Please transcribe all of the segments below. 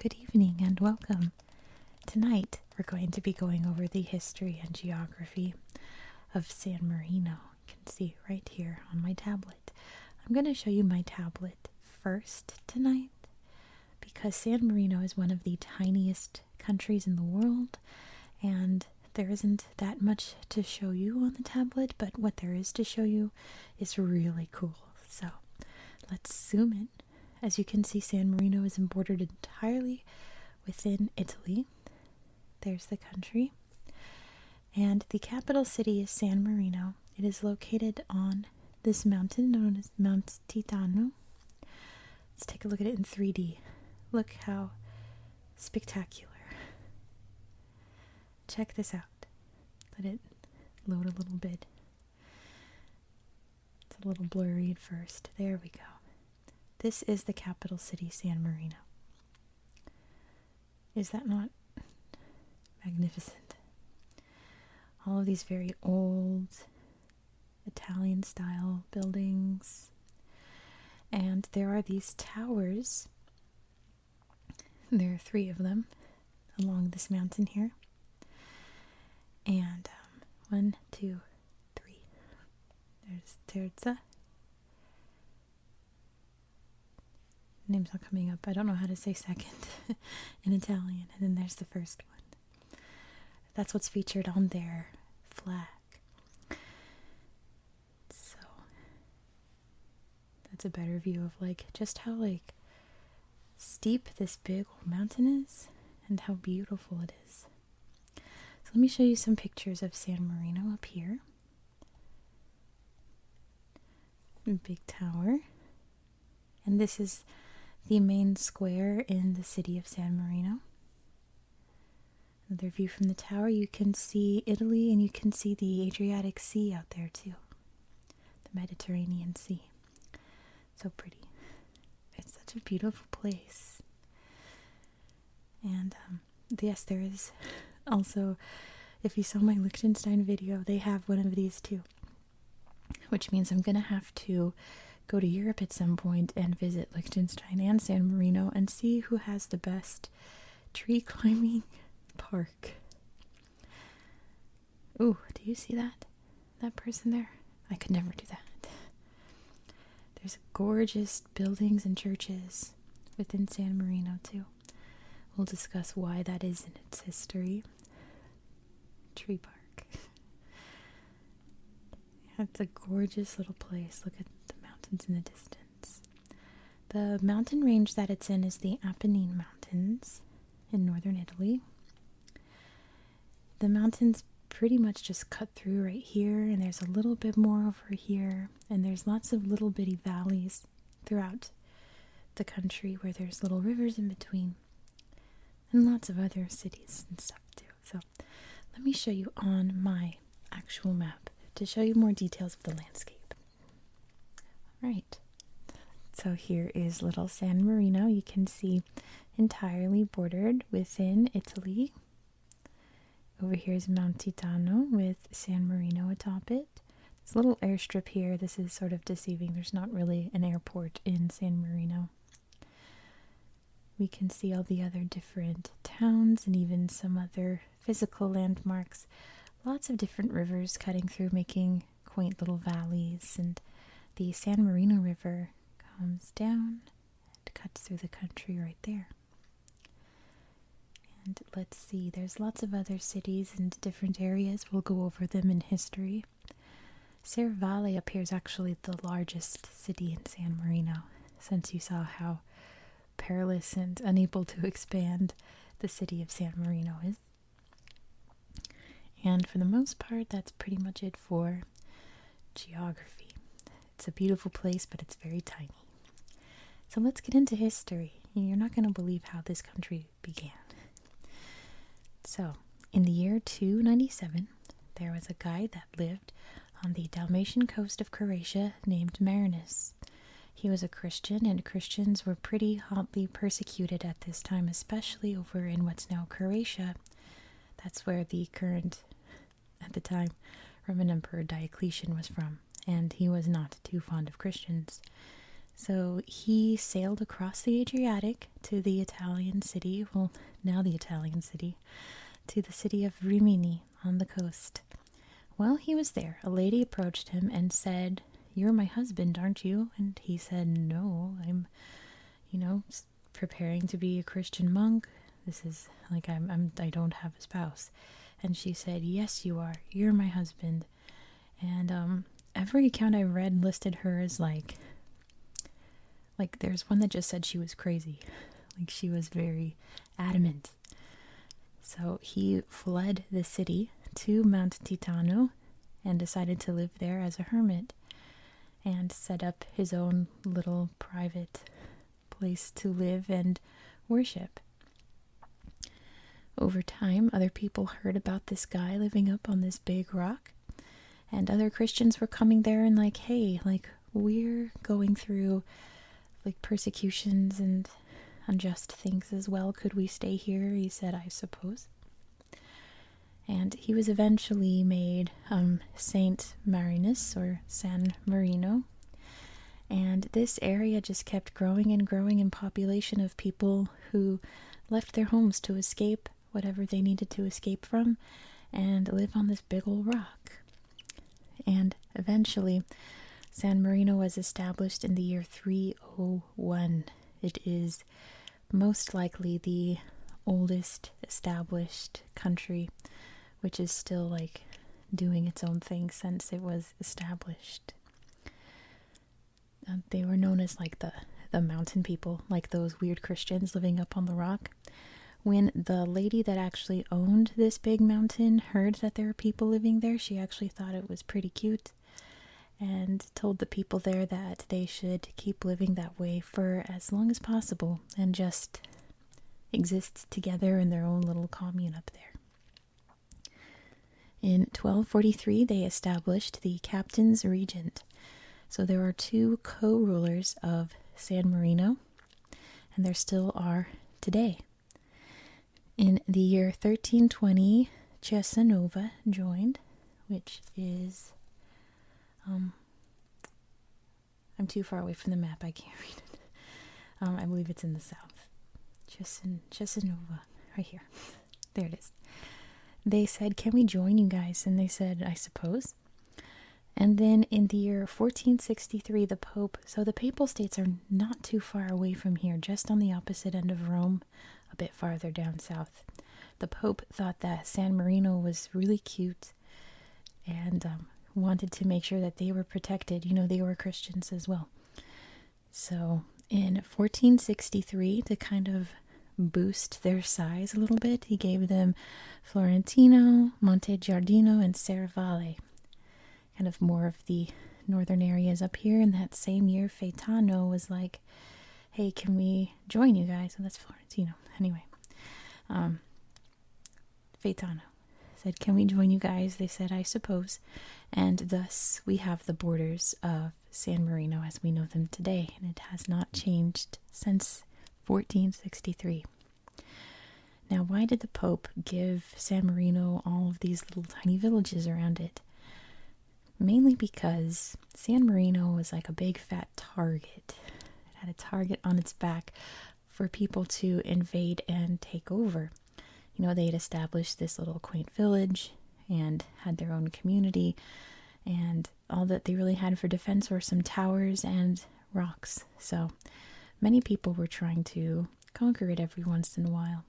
good evening and welcome. Tonight we're going to be going over the history and geography of San Marino. You can see right here on my tablet. I'm going to show you my tablet first tonight because San Marino is one of the tiniest countries in the world and there isn't that much to show you on the tablet, but what there is to show you is really cool. So let's zoom in. As you can see, San Marino is bordered entirely within Italy. There's the country. And the capital city is San Marino. It is located on this mountain known as Mount Titano. Let's take a look at it in 3D. Look how spectacular. Check this out. Let it load a little bit. It's a little blurry at first. There we go. This is the capital city, San Marino. Is that not magnificent? All of these very old Italian-style buildings. And there are these towers. There are 3 of them along this mountain here. And 1, 2, 3. There's Terza. Name's not coming up. I don't know how to say second in Italian. And then there's the first one. That's what's featured on their flag. So that's a better view of just how steep this big old mountain is and how beautiful it is. So let me show you some pictures of San Marino up here. Big tower. And this is the main square in the city of San Marino. Another view from the tower, you can see Italy and you can see the Adriatic Sea out there too. The Mediterranean Sea. So pretty. It's such a beautiful place. And yes, there is also, if you saw my Liechtenstein video, they have one of these too. Which means I'm going to have to go to Europe at some point and visit Liechtenstein and San Marino and see who has the best tree climbing park. Ooh, do you see that? That person there? I could never do that. There's gorgeous buildings and churches within San Marino too. We'll discuss why that is in its history. Tree park. It's a gorgeous little place. Look at the mountains in the distance. The mountain range that it's in is the Apanine Mountains in northern Italy. The mountains pretty much just cut through right here, and there's a little bit more over here, and there's lots of little bitty valleys throughout the country where there's little rivers in between, and lots of other cities and stuff too. So let me show you on my actual map to show you more details of the landscape. Right. So here is little San Marino. You can see entirely bordered within Italy. Over here is Mount Titano with San Marino atop it. This little airstrip here, this is sort of deceiving. There's not really an airport in San Marino. We can see all the other different towns and even some other physical landmarks. Lots of different rivers cutting through, making quaint little valleys, and the San Marino River comes down and cuts through the country right there. And let's see, there's lots of other cities and different areas. We'll go over them in history. Serravalle up here is actually the largest city in San Marino, since you saw how perilous and unable to expand the city of San Marino is. And for the most part, that's pretty much it for geography. It's a beautiful place, but it's very tiny. So let's get into history. You're not going to believe how this country began. So, in the year 297, there was a guy that lived on the Dalmatian coast of Croatia named Marinus. He was a Christian, and Christians were pretty hotly persecuted at this time, especially over in what's now Croatia. That's where the current, at the time, Roman Emperor Diocletian was from, and he was not too fond of Christians. So he sailed across the Adriatic to the Italian city, well, now the Italian city, to the city of Rimini on the coast. While he was there, a lady approached him and said, "You're my husband, aren't you?" And he said, "No, I'm, preparing to be a Christian monk. This is like I don't have a spouse." And she said, "Yes, you are. You're my husband." And every account I read listed her as like there's one that just said she was crazy. Like she was very adamant. So he fled the city to Mount Titano and decided to live there as a hermit and set up his own little private place to live and worship. Over time, other people heard about this guy living up on this big rock, and other Christians were coming there and like, "Hey, like we're going through like persecutions and unjust things as well. Could we stay here?" He said, "I suppose." And he was eventually made Saint Marinus or San Marino. And this area just kept growing and growing in population of people who left their homes to escape whatever they needed to escape from and live on this big old rock. And eventually, San Marino was established in the year 301. It is most likely the oldest established country, which is still like doing its own thing since it was established. They were known as like the mountain people, like those weird Christians living up on the rock. When the lady that actually owned this big mountain heard that there were people living there, she actually thought it was pretty cute and told the people there that they should keep living that way for as long as possible and just exist together in their own little commune up there. In 1243, they established the Captain's Regent. So there are two co-rulers of San Marino, and there still are today. In the year 1320, Cesanova joined, which is I'm too far away from the map, I can't read it. I believe it's in the south. Cesanova, right here. There it is. They said, "Can we join you guys?" And they said, "I suppose." And then in the year 1463, the Pope, so the Papal States are not too far away from here, just on the opposite end of Rome, a bit farther down south. The Pope thought that San Marino was really cute and wanted to make sure that they were protected. They were Christians as well. So in 1463, to kind of boost their size a little bit, he gave them Florentino, Monte Giardino, and Serravalle. Kind of more of the northern areas up here. In that same year, Faetano was like, "Hey, can we join you guys?" And that's Florentino. Anyway, Faetano said, "Can we join you guys?" They said, "I suppose." And thus we have the borders of San Marino as we know them today, and it has not changed since 1463. Now, why did the Pope give San Marino all of these little tiny villages around it? Mainly because San Marino was like a big fat target. It had a target on its back for people to invade and take over. They had established this little quaint village and had their own community, and all that they really had for defense were some towers and rocks. So many people were trying to conquer it every once in a while.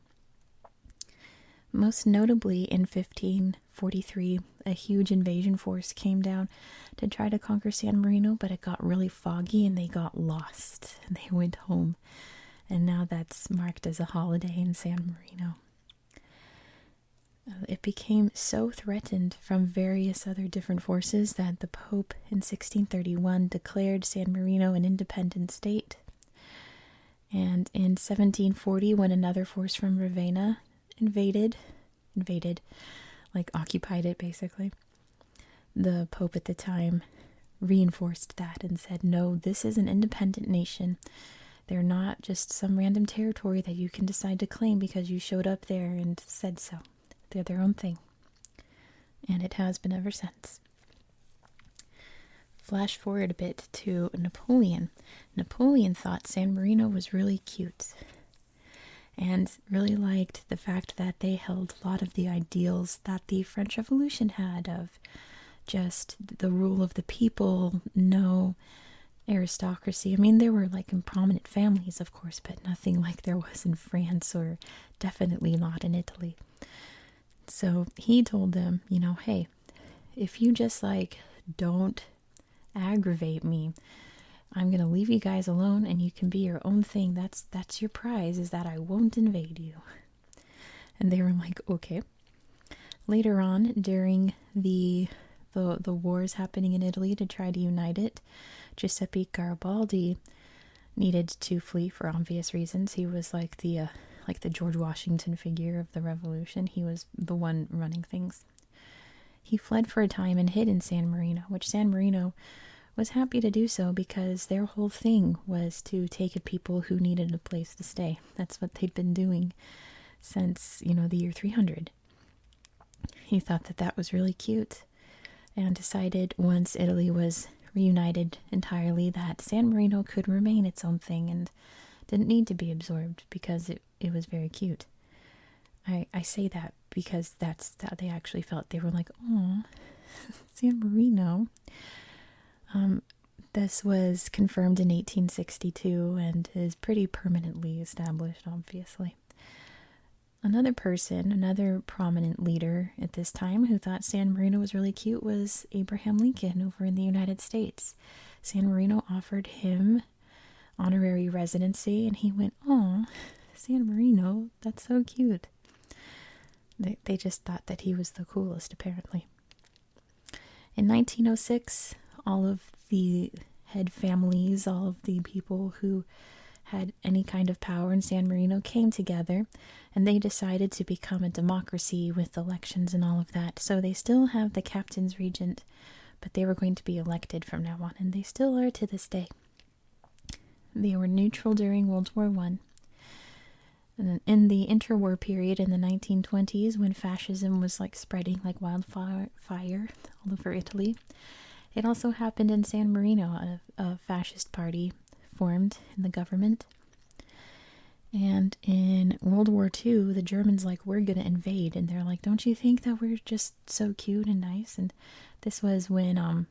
Most notably, in 1543, a huge invasion force came down to try to conquer San Marino, but it got really foggy and they got lost and they went home. And now that's marked as a holiday in San Marino. It became so threatened from various other different forces that the Pope in 1631 declared San Marino an independent state. And in 1740, when another force from Ravenna invaded, like occupied it basically, the Pope at the time reinforced that and said, "No, this is an independent nation. They're not just some random territory that you can decide to claim because you showed up there and said so. They're their own thing." And it has been ever since. flash forward a bit to Napoleon. Napoleon thought San Marino was really cute and really liked the fact that they held a lot of the ideals that the French Revolution had of just the rule of the people, no aristocracy. I mean, there were like in prominent families, of course, but nothing like there was in France or definitely not in Italy. So he told them, you know, hey, if you just like don't aggravate me, I'm going to leave you guys alone and you can be your own thing. That's your prize, is that I won't invade you. And they were like, okay. Later on, during the wars happening in Italy to try to unite it, Giuseppe Garibaldi needed to flee for obvious reasons. He was like the George Washington figure of the revolution. He was the one running things. He fled for a time and hid in San Marino, which San Marino was happy to do so because their whole thing was to take people who needed a place to stay. That's what they'd been doing since, the year 300. He thought that that was really cute and decided once Italy was reunited entirely that San Marino could remain its own thing and didn't need to be absorbed because it was very cute. I say that because that's how they actually felt. They were like, oh, San Marino. This was confirmed in 1862 and is pretty permanently established, obviously. Another prominent leader at this time who thought San Marino was really cute was Abraham Lincoln over in the United States. San Marino offered him honorary residency and he went, oh, San Marino, that's so cute. They just thought that he was the coolest, apparently. In 1906, all of the head families, all of the people who had any kind of power in San Marino came together and they decided to become a democracy with elections and all of that. So they still have the captain's regent, but they were going to be elected from now on, and they still are to this day. They were neutral during World War I. And in the interwar period in the 1920s, when fascism was like spreading like wildfire all over Italy, it also happened in San Marino. A fascist party formed in the government. And in World War II, the Germans we're going to invade. And they're like, don't you think that we're just so cute and nice? And this was when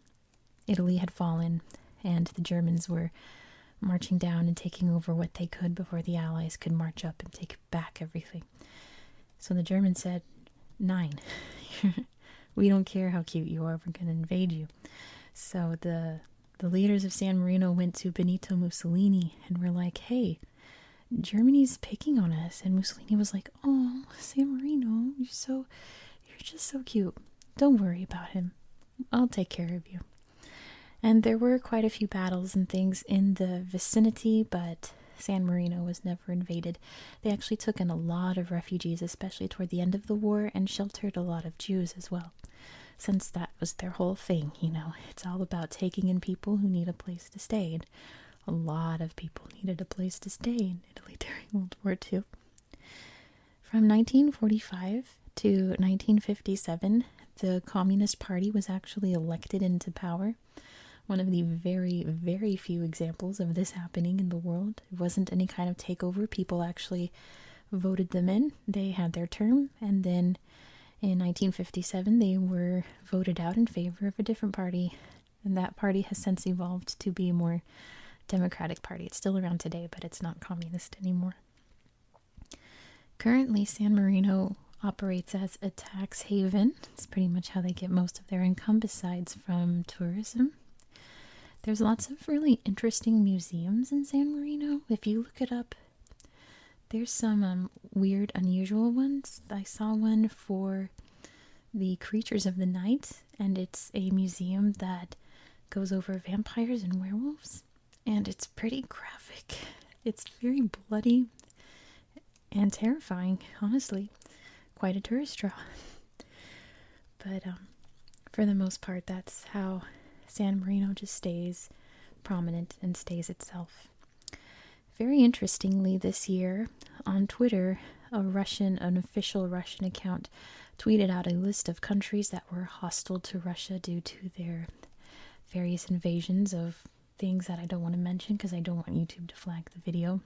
Italy had fallen and the Germans were marching down and taking over what they could before the Allies could march up and take back everything. So the Germans said, 9. We don't care how cute you are, we're going to invade you. So the leaders of San Marino went to Benito Mussolini and were like, hey, Germany's picking on us. And Mussolini was like, oh, San Marino, you're just so cute. Don't worry about him. I'll take care of you. And there were quite a few battles and things in the vicinity, but San Marino was never invaded. They actually took in a lot of refugees, especially toward the end of the war, and sheltered a lot of Jews as well, since that was their whole thing, It's all about taking in people who need a place to stay, and a lot of people needed a place to stay in Italy during World War II. From 1945 to 1957, the Communist Party was actually elected into power. One of the very, very few examples of this happening in the world. It wasn't any kind of takeover. People actually voted them in. They had their term, and then in 1957 they were voted out in favor of a different party, and that party has since evolved to be a more democratic party. It's still around today, but it's not communist anymore. Currently, San Marino operates as a tax haven. It's pretty much how they get most of their income, besides from tourism. There's lots of really interesting museums in San Marino. If you look it up, there's some weird, unusual ones. I saw one for the creatures of the night, and it's a museum that goes over vampires and werewolves, and it's pretty graphic. It's very bloody and terrifying, honestly. Quite a tourist draw. But for the most part, that's how San Marino just stays prominent and stays itself. Very interestingly, this year on Twitter, an official Russian account tweeted out a list of countries that were hostile to Russia due to their various invasions of things that I don't want to mention because I don't want YouTube to flag the video.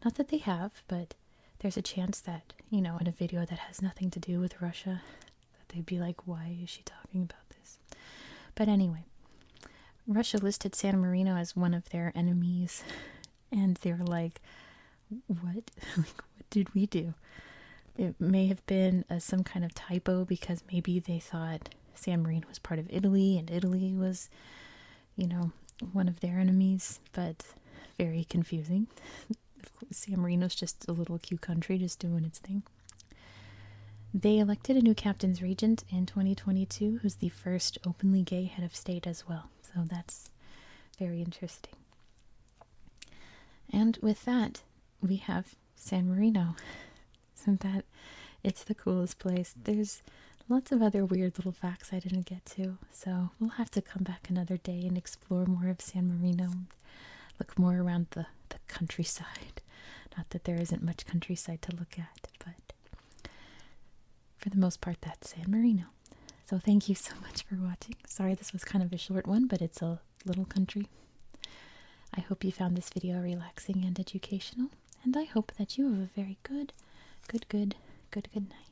Not that they have, but there's a chance that, in a video that has nothing to do with Russia, that they'd be like, why is she talking about this? But anyway, Russia listed San Marino as one of their enemies, and they were like, what? Like, what did we do? It may have been some kind of typo because maybe they thought San Marino was part of Italy and Italy was, one of their enemies, but very confusing. San Marino's just a little cute country just doing its thing. They elected a new captain's regent in 2022 who's the first openly gay head of state as well. So that's very interesting. And with that, we have San Marino. Isn't that, it's the coolest place. There's lots of other weird little facts I didn't get to, so we'll have to come back another day and explore more of San Marino, look more around the countryside. Not that there isn't much countryside to look at, but for the most part, that's San Marino. So thank you so much for watching. Sorry this was kind of a short one, but it's a little country. I hope you found this video relaxing and educational, and I hope that you have a very good night.